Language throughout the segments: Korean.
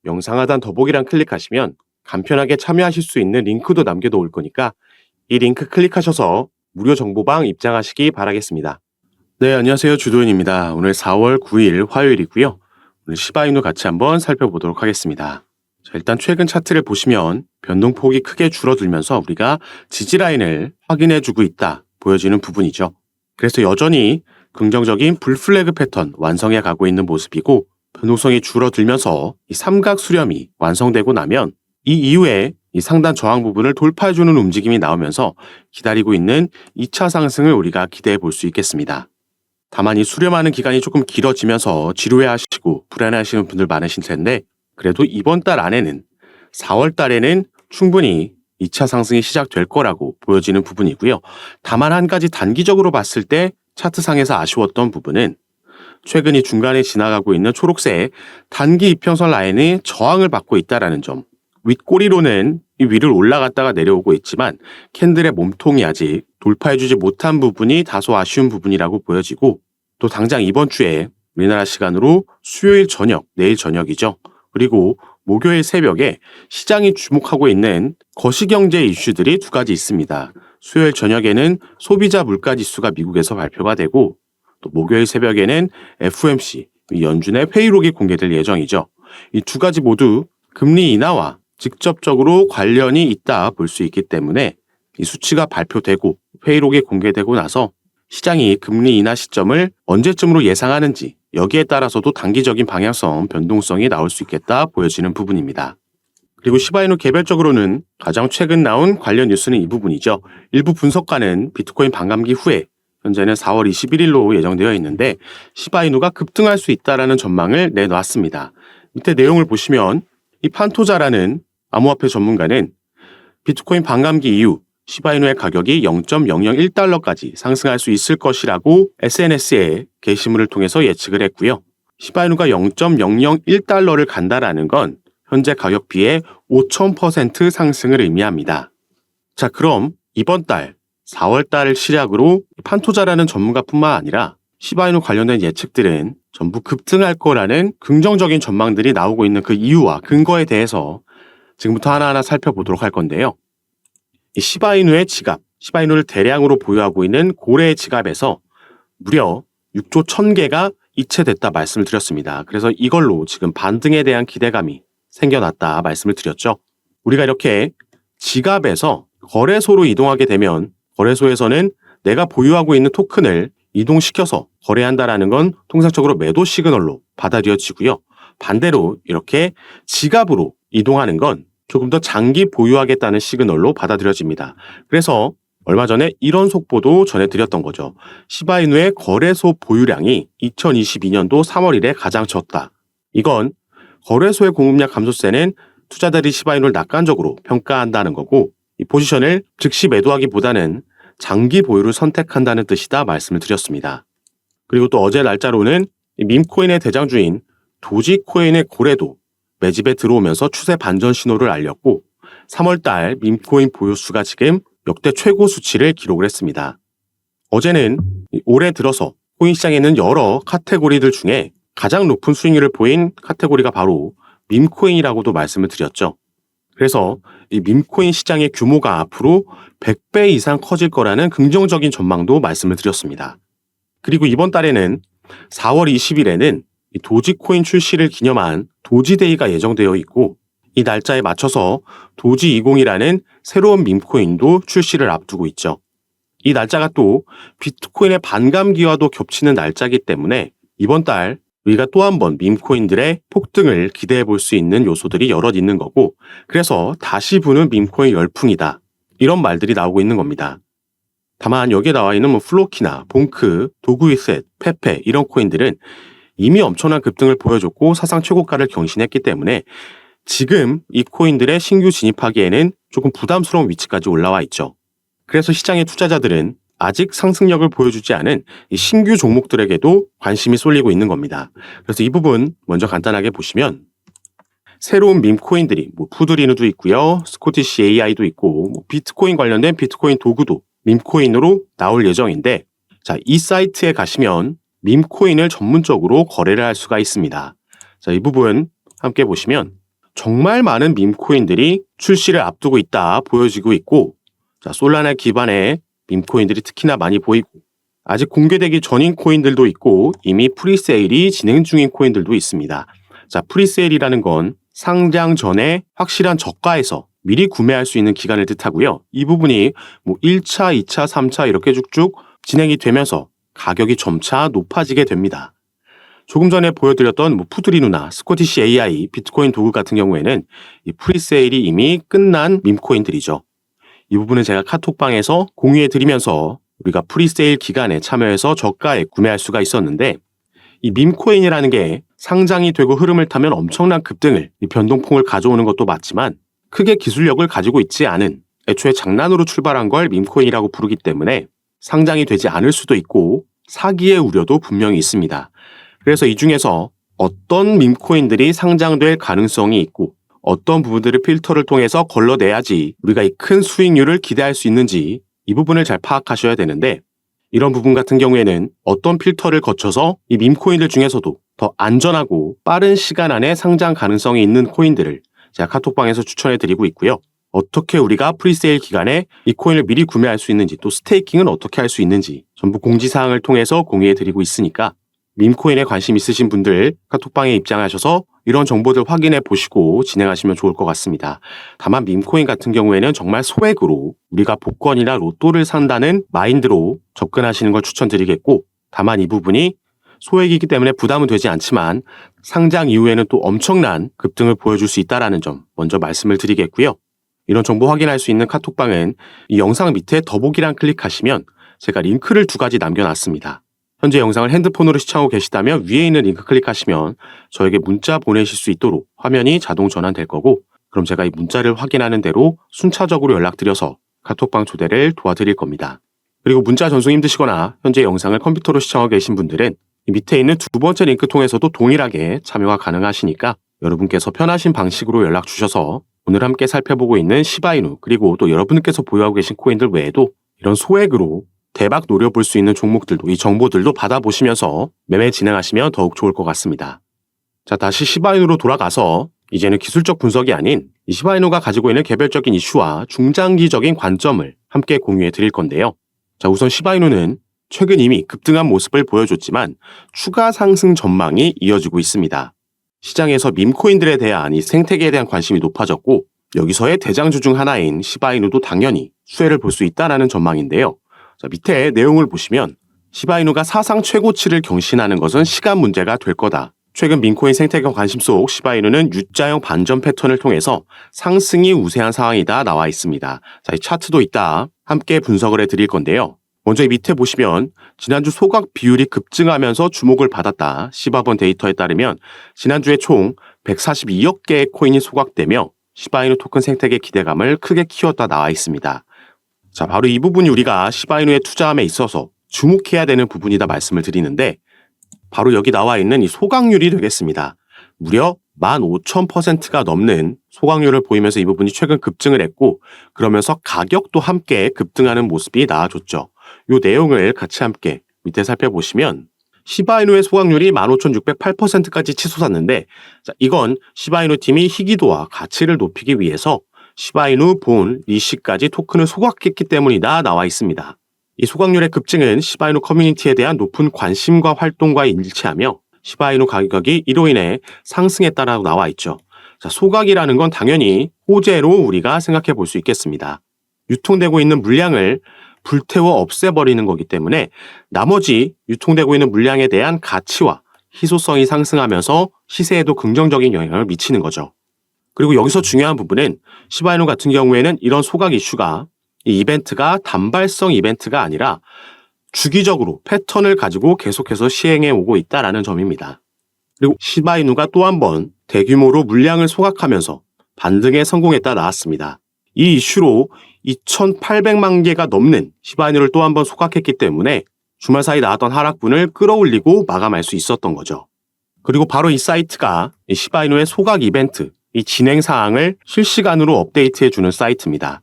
영상 하단 더보기란 클릭하시면 간편하게 참여하실 수 있는 링크도 남겨놓을 거니까 이 링크 클릭하셔서 무료 정보방 입장하시기 바라겠습니다. 네, 안녕하세요. 주도현입니다. 오늘 4월 9일 화요일이고요. 오늘 시바이누 같이 한번 살펴보도록 하겠습니다. 자, 일단 최근 차트를 보시면 변동폭이 크게 줄어들면서 우리가 지지라인을 확인해주고 있다 보여지는 부분이죠. 그래서 여전히 긍정적인 불플래그 패턴 완성해 가고 있는 모습이고 변동성이 줄어들면서 이 삼각 수렴이 완성되고 나면 이 이후에 이 상단 저항 부분을 돌파해주는 움직임이 나오면서 기다리고 있는 2차 상승을 우리가 기대해 볼 수 있겠습니다. 다만 이 수렴하는 기간이 조금 길어지면서 지루해하시고 불안해하시는 분들 많으실 텐데 그래도 이번 달 안에는 4월 달에는 충분히 2차 상승이 시작될 거라고 보여지는 부분이고요. 다만 한 가지 단기적으로 봤을 때 차트상에서 아쉬웠던 부분은 최근이 중간에 지나가고 있는 초록색 단기 이평선 라인이 저항을 받고 있다는 점. 윗꼬리로는 이 위를 올라갔다가 내려오고 있지만 캔들의 몸통이 아직 돌파해주지 못한 부분이 다소 아쉬운 부분이라고 보여지고 또 당장 이번 주에 우리나라 시간으로 수요일 저녁, 내일 저녁이죠. 그리고 목요일 새벽에 시장이 주목하고 있는 거시경제 이슈들이 두 가지 있습니다. 수요일 저녁에는 소비자 물가지수가 미국에서 발표가 되고 또 목요일 새벽에는 FOMC, 연준의 회의록이 공개될 예정이죠. 이 두 가지 모두 금리 인하와 직접적으로 관련이 있다 볼 수 있기 때문에 이 수치가 발표되고 회의록이 공개되고 나서 시장이 금리 인하 시점을 언제쯤으로 예상하는지 여기에 따라서도 단기적인 방향성, 변동성이 나올 수 있겠다 보여지는 부분입니다. 그리고 시바이누 개별적으로는 가장 최근 나온 관련 뉴스는 이 부분이죠. 일부 분석가는 비트코인 반감기 후에 현재는 4월 21일로 예정되어 있는데 시바이누가 급등할 수 있다라는 전망을 내놨습니다. 밑에 내용을 보시면 이 판토자라는 암호화폐 전문가는 비트코인 반감기 이후 시바이누의 가격이 0.001달러까지 상승할 수 있을 것이라고 SNS에 게시물을 통해서 예측을 했고요. 시바이누가 0.001달러를 간다라는 건 현재 가격 비해 5000% 상승을 의미합니다. 자, 그럼 이번 달 4월 달 시작으로 판토자라는 전문가뿐만 아니라 시바이누 관련된 예측들은 전부 급등할 거라는 긍정적인 전망들이 나오고 있는 그 이유와 근거에 대해서 지금부터 하나하나 살펴보도록 할 건데요. 이 시바이누의 지갑, 시바이누를 대량으로 보유하고 있는 고래의 지갑에서 무려 6조 1000개가 이체됐다 말씀을 드렸습니다. 그래서 이걸로 지금 반등에 대한 기대감이 생겨났다 말씀을 드렸죠. 우리가 이렇게 지갑에서 거래소로 이동하게 되면 거래소에서는 내가 보유하고 있는 토큰을 이동시켜서 거래한다라는 건 통상적으로 매도 시그널로 받아들여지고요. 반대로 이렇게 지갑으로 이동하는 건 조금 더 장기 보유하겠다는 시그널로 받아들여집니다. 그래서 얼마 전에 이런 속보도 전해드렸던 거죠. 시바이누의 거래소 보유량이 2022년도 3월 1일에 가장 적다. 이건 거래소의 공급량 감소세는 투자자들이 시바이누를 낙관적으로 평가한다는 거고 이 포지션을 즉시 매도하기보다는 장기 보유를 선택한다는 뜻이다 말씀을 드렸습니다. 그리고 또 어제 날짜로는 밈코인의 대장주인 도지코인의 고래도 매집에 들어오면서 추세 반전 신호를 알렸고 3월달 밈코인 보유수가 지금 역대 최고 수치를 기록을 했습니다. 어제는 올해 들어서 코인 시장에는 여러 카테고리들 중에 가장 높은 수익률을 보인 카테고리가 바로 밈코인이라고도 말씀을 드렸죠. 그래서 이 밈코인 시장의 규모가 앞으로 100배 이상 커질 거라는 긍정적인 전망도 말씀을 드렸습니다. 그리고 이번 달에는 4월 20일에는 이 도지코인 출시를 기념한 도지데이가 예정되어 있고 이 날짜에 맞춰서 도지20이라는 새로운 밈코인도 출시를 앞두고 있죠. 이 날짜가 또 비트코인의 반감기와도 겹치는 날짜이기 때문에 이번 달 우리가 또 한 번 밈코인들의 폭등을 기대해 볼 수 있는 요소들이 여럿 있는 거고 그래서 다시 부는 밈코인 열풍이다. 이런 말들이 나오고 있는 겁니다. 다만 여기에 나와 있는 플로키나 봉크, 도구이셋, 페페 이런 코인들은 이미 엄청난 급등을 보여줬고 사상 최고가를 경신했기 때문에 지금 이 코인들의 신규 진입하기에는 조금 부담스러운 위치까지 올라와 있죠. 그래서 시장의 투자자들은 아직 상승력을 보여주지 않은 이 신규 종목들에게도 관심이 쏠리고 있는 겁니다. 그래서 이 부분 먼저 간단하게 보시면 새로운 밈코인들이 푸드리누도 있고요. 스코티시 AI도 있고 비트코인 관련된 비트코인 도구도 밈코인으로 나올 예정인데 자, 이 사이트에 가시면 밈코인을 전문적으로 거래를 할 수가 있습니다. 자, 이 부분 함께 보시면 정말 많은 밈코인들이 출시를 앞두고 있다 보여지고 있고, 자, 솔라나 기반의 밈코인들이 특히나 많이 보이고, 아직 공개되기 전인 코인들도 있고 이미 프리세일이 진행 중인 코인들도 있습니다. 자, 프리세일이라는 건 상장 전에 확실한 저가에서 미리 구매할 수 있는 기간을 뜻하고요. 이 부분이 1차, 2차, 3차 이렇게 쭉쭉 진행이 되면서 가격이 점차 높아지게 됩니다. 조금 전에 보여드렸던 푸드리누나 스코티시 AI, 비트코인 도구 같은 경우에는 이 프리세일이 이미 끝난 밈코인들이죠. 이 부분은 제가 카톡방에서 공유해드리면서 우리가 프리세일 기간에 참여해서 저가에 구매할 수가 있었는데, 이 밈코인이라는 게 상장이 되고 흐름을 타면 엄청난 급등을, 이 변동폭을 가져오는 것도 맞지만 크게 기술력을 가지고 있지 않은, 애초에 장난으로 출발한 걸 밈코인이라고 부르기 때문에 상장이 되지 않을 수도 있고 사기의 우려도 분명히 있습니다. 그래서 이 중에서 어떤 밈코인들이 상장될 가능성이 있고 어떤 부분들을 필터를 통해서 걸러내야지 우리가 이 큰 수익률을 기대할 수 있는지, 이 부분을 잘 파악하셔야 되는데, 이런 부분 같은 경우에는 어떤 필터를 거쳐서 이 밈코인들 중에서도 더 안전하고 빠른 시간 안에 상장 가능성이 있는 코인들을 제가 카톡방에서 추천해드리고 있고요. 어떻게 우리가 프리세일 기간에 이 코인을 미리 구매할 수 있는지, 또 스테이킹은 어떻게 할 수 있는지 전부 공지사항을 통해서 공유해드리고 있으니까 밈코인에 관심 있으신 분들 카톡방에 입장하셔서 이런 정보들 확인해 보시고 진행하시면 좋을 것 같습니다. 다만 밈코인 같은 경우에는 정말 소액으로 우리가 복권이나 로또를 산다는 마인드로 접근하시는 걸 추천드리겠고, 다만 이 부분이 소액이기 때문에 부담은 되지 않지만 상장 이후에는 또 엄청난 급등을 보여줄 수 있다는 점 먼저 말씀을 드리겠고요. 이런 정보 확인할 수 있는 카톡방은 이 영상 밑에 더보기란 클릭하시면 제가 링크를 2가지 남겨놨습니다. 현재 영상을 핸드폰으로 시청하고 계시다면 위에 있는 링크 클릭하시면 저에게 문자 보내실 수 있도록 화면이 자동 전환될 거고, 그럼 제가 이 문자를 확인하는 대로 순차적으로 연락드려서 카톡방 초대를 도와드릴 겁니다. 그리고 문자 전송 힘드시거나 현재 영상을 컴퓨터로 시청하고 계신 분들은 이 밑에 있는 2번째 링크 통해서도 동일하게 참여가 가능하시니까 여러분께서 편하신 방식으로 연락 주셔서 오늘 함께 살펴보고 있는 시바이누, 그리고 또 여러분께서 보유하고 계신 코인들 외에도 이런 소액으로 대박 노려볼 수 있는 종목들도, 이 정보들도 받아보시면서 매매 진행하시면 더욱 좋을 것 같습니다. 자, 다시 시바이누로 돌아가서 이제는 기술적 분석이 아닌 이 시바이누가 가지고 있는 개별적인 이슈와 중장기적인 관점을 함께 공유해 드릴 건데요. 자, 우선 시바이누는 최근 이미 급등한 모습을 보여줬지만 추가 상승 전망이 이어지고 있습니다. 시장에서 밈코인들에 대한 이 생태계에 대한 관심이 높아졌고, 여기서의 대장주 중 하나인 시바이누도 당연히 수혜를 볼 수 있다는 전망인데요. 자, 밑에 내용을 보시면 시바이누가 사상 최고치를 경신하는 것은 시간 문제가 될 거다. 최근 밈코인 생태계 관심 속 시바이누는 U자형 반전 패턴을 통해서 상승이 우세한 상황이다 나와 있습니다. 자, 이 차트도 있다 함께 분석을 해드릴 건데요. 먼저 이 밑에 보시면 지난주 소각 비율이 급증하면서 주목을 받았다. 시바본 데이터에 따르면 지난주에 총 142억 개의 코인이 소각되며 시바이누 토큰 생태계 기대감을 크게 키웠다 나와 있습니다. 자, 바로 이 부분이 우리가 시바이누의 투자함에 있어서 주목해야 되는 부분이다 말씀을 드리는데, 바로 여기 나와 있는 이 소각률이 되겠습니다. 무려 15,000%가 넘는 소각률을 보이면서 이 부분이 최근 급증을 했고, 그러면서 가격도 함께 급등하는 모습이 나와줬죠. 이 내용을 같이 함께 밑에 살펴보시면 시바이누의 소각률이 15,608%까지 치솟았는데, 자, 이건 시바이누 팀이 희귀도와 가치를 높이기 위해서 시바이누 본 리시까지 토큰을 소각했기 때문이다 나와 있습니다. 이 소각률의 급증은 시바이누 커뮤니티에 대한 높은 관심과 활동과 일치하며 시바이누 가격이 이로 인해 상승했다라고 나와 있죠. 자, 소각이라는 건 당연히 호재로 우리가 생각해 볼 수 있겠습니다. 유통되고 있는 물량을 불태워 없애버리는 거기 때문에 나머지 유통되고 있는 물량에 대한 가치와 희소성이 상승하면서 시세에도 긍정적인 영향을 미치는 거죠. 그리고 여기서 중요한 부분은 시바이누 같은 경우에는 이런 소각 이슈가 이 이벤트가 단발성 이벤트가 아니라 주기적으로 패턴을 가지고 계속해서 시행해 오고 있다는 점입니다. 그리고 시바이누가 또 한 번 대규모로 물량을 소각하면서 반등에 성공했다 나왔습니다. 이 이슈로 2,800만 개가 넘는 시바이누를 또 한 번 소각했기 때문에 주말 사이 나왔던 하락분을 끌어올리고 마감할 수 있었던 거죠. 그리고 바로 이 사이트가 이 시바이누의 소각 이벤트, 이 진행 사항을 실시간으로 업데이트해주는 사이트입니다.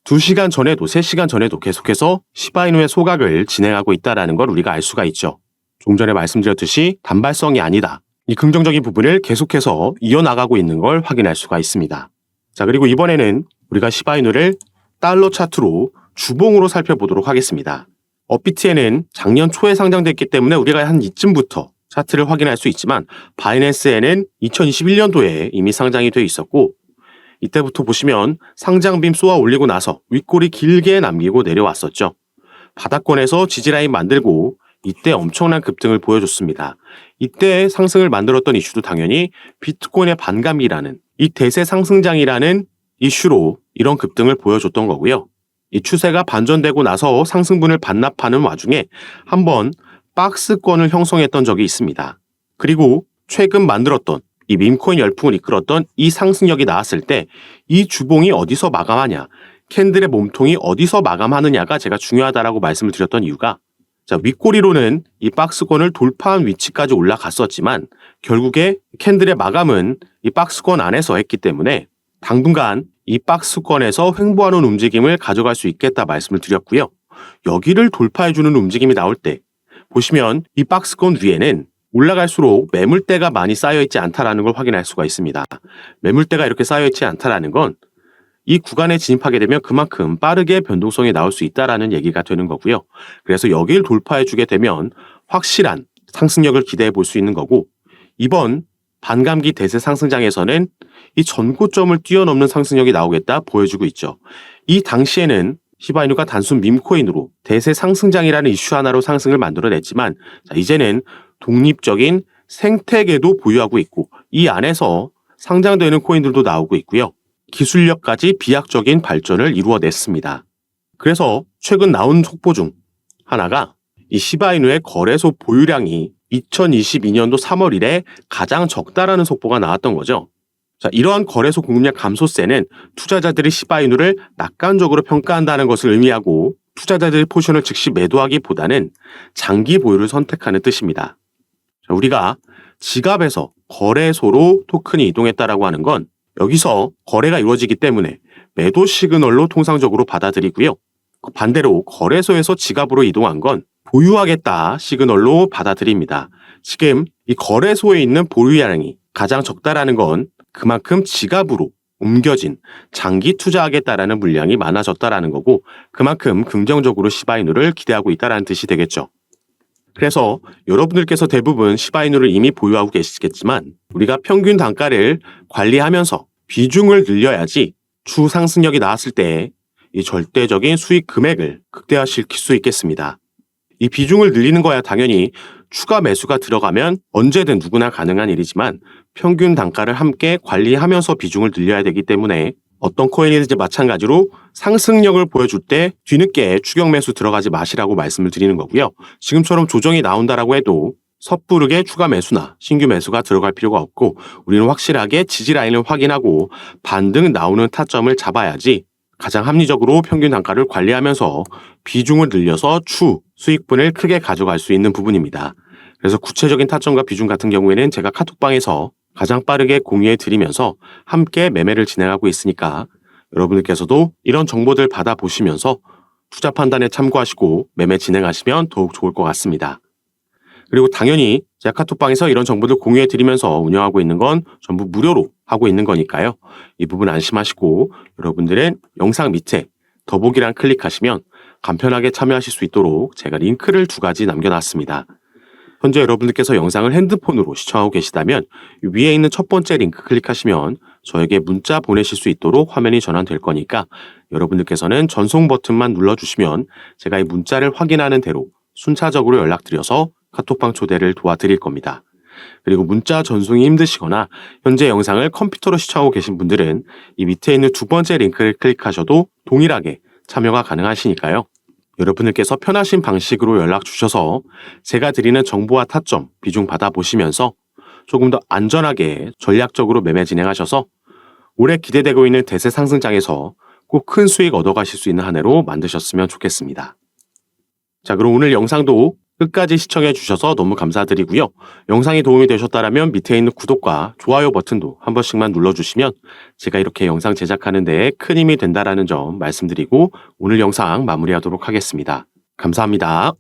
2시간 전에도 3시간 전에도 계속해서 시바이누의 소각을 진행하고 있다는 걸 우리가 알 수가 있죠. 조금 전에 말씀드렸듯이 단발성이 아니다. 이 긍정적인 부분을 계속해서 이어나가고 있는 걸 확인할 수가 있습니다. 자, 그리고 이번에는 우리가 시바이누를 달러 차트로 주봉으로 살펴보도록 하겠습니다. 업비트에는 작년 초에 상장됐기 때문에 우리가 한 이쯤부터 차트를 확인할 수 있지만 바이낸스에는 2021년도에 이미 상장이 돼 있었고 이때부터 보시면 상장빔 쏘아 올리고 나서 윗골이 길게 남기고 내려왔었죠. 바닥권에서 지지라인 만들고 이때 엄청난 급등을 보여줬습니다. 이때 상승을 만들었던 이슈도 당연히 비트코인의 반감이라는 이 대세 상승장이라는 이슈로 이런 급등을 보여줬던 거고요. 이 추세가 반전되고 나서 상승분을 반납하는 와중에 한번 박스권을 형성했던 적이 있습니다. 그리고 최근 만들었던 이 밈코인 열풍을 이끌었던 이 상승력이 나왔을 때 이 주봉이 어디서 마감하냐, 캔들의 몸통이 어디서 마감하느냐가 제가 중요하다라고 말씀을 드렸던 이유가 자, 윗꼬리로는 이 박스권을 돌파한 위치까지 올라갔었지만 결국에 캔들의 마감은 이 박스권 안에서 했기 때문에 당분간 이 박스권에서 횡보하는 움직임을 가져갈 수 있겠다 말씀을 드렸고요. 여기를 돌파해주는 움직임이 나올 때 보시면 이 박스권 위에는 올라갈수록 매물대가 많이 쌓여있지 않다라는 걸 확인할 수가 있습니다. 매물대가 이렇게 쌓여있지 않다라는 건 이 구간에 진입하게 되면 그만큼 빠르게 변동성이 나올 수 있다라는 얘기가 되는 거고요. 그래서 여기를 돌파해주게 되면 확실한 상승력을 기대해 볼 수 있는 거고 이번 반감기 대세 상승장에서는 이 전고점을 뛰어넘는 상승력이 나오겠다 보여주고 있죠. 이 당시에는 시바이누가 단순 밈코인으로 대세 상승장이라는 이슈 하나로 상승을 만들어냈지만 자, 이제는 독립적인 생태계도 보유하고 있고 이 안에서 상장되는 코인들도 나오고 있고요. 기술력까지 비약적인 발전을 이루어냈습니다. 그래서 최근 나온 속보 중 하나가 이 시바이누의 거래소 보유량이 2022년도 3월 이래 가장 적다라는 속보가 나왔던 거죠. 자, 이러한 거래소 공급량 감소세는 투자자들이 시바이누를 낙관적으로 평가한다는 것을 의미하고 투자자들의 포션을 즉시 매도하기보다는 장기 보유를 선택하는 뜻입니다. 자, 우리가 지갑에서 거래소로 토큰이 이동했다라고 하는 건 여기서 거래가 이루어지기 때문에 매도 시그널로 통상적으로 받아들이고요. 반대로 거래소에서 지갑으로 이동한 건 보유하겠다 시그널로 받아들입니다. 지금 이 거래소에 있는 보유량이 가장 적다라는 건 그만큼 지갑으로 옮겨진 장기 투자하겠다라는 물량이 많아졌다라는 거고 그만큼 긍정적으로 시바이누를 기대하고 있다라는 뜻이 되겠죠. 그래서 여러분들께서 대부분 시바이누를 이미 보유하고 계시겠지만 우리가 평균 단가를 관리하면서 비중을 늘려야지 추 상승력이 나왔을 때 이 절대적인 수익 금액을 극대화시킬 수 있겠습니다. 이 비중을 늘리는 거야 당연히 추가 매수가 들어가면 언제든 누구나 가능한 일이지만 평균 단가를 함께 관리하면서 비중을 늘려야 되기 때문에 어떤 코인이든지 마찬가지로 상승력을 보여줄 때 뒤늦게 추격 매수 들어가지 마시라고 말씀을 드리는 거고요. 지금처럼 조정이 나온다라고 해도 섣부르게 추가 매수나 신규 매수가 들어갈 필요가 없고 우리는 확실하게 지지 라인을 확인하고 반등 나오는 타점을 잡아야지 가장 합리적으로 평균 단가를 관리하면서 비중을 늘려서 수익분을 크게 가져갈 수 있는 부분입니다. 그래서 구체적인 타점과 비중 같은 경우에는 제가 카톡방에서 가장 빠르게 공유해 드리면서 함께 매매를 진행하고 있으니까 여러분들께서도 이런 정보들 받아보시면서 투자 판단에 참고하시고 매매 진행하시면 더욱 좋을 것 같습니다. 그리고 당연히 제가 카톡방에서 이런 정보들 공유해 드리면서 운영하고 있는 건 전부 무료로 하고 있는 거니까요. 이 부분 안심하시고 여러분들은 영상 밑에 더보기란 클릭하시면 간편하게 참여하실 수 있도록 제가 링크를 2가지 남겨놨습니다. 현재 여러분들께서 영상을 핸드폰으로 시청하고 계시다면 위에 있는 첫 번째 링크 클릭하시면 저에게 문자 보내실 수 있도록 화면이 전환될 거니까 여러분들께서는 전송 버튼만 눌러주시면 제가 이 문자를 확인하는 대로 순차적으로 연락드려서 카톡방 초대를 도와드릴 겁니다. 그리고 문자 전송이 힘드시거나 현재 영상을 컴퓨터로 시청하고 계신 분들은 이 밑에 있는 2번째 링크를 클릭하셔도 동일하게 참여가 가능하시니까요. 여러분들께서 편하신 방식으로 연락 주셔서 제가 드리는 정보와 타점, 비중 받아보시면서 조금 더 안전하게 전략적으로 매매 진행하셔서 올해 기대되고 있는 대세 상승장에서 꼭 큰 수익 얻어가실 수 있는 한 해로 만드셨으면 좋겠습니다. 자, 그럼 오늘 영상도 끝까지 시청해 주셔서 너무 감사드리고요. 영상이 도움이 되셨다면 밑에 있는 구독과 좋아요 버튼도 한 번씩만 눌러주시면 제가 이렇게 영상 제작하는 데에 큰 힘이 된다는 점 말씀드리고 오늘 영상 마무리하도록 하겠습니다. 감사합니다.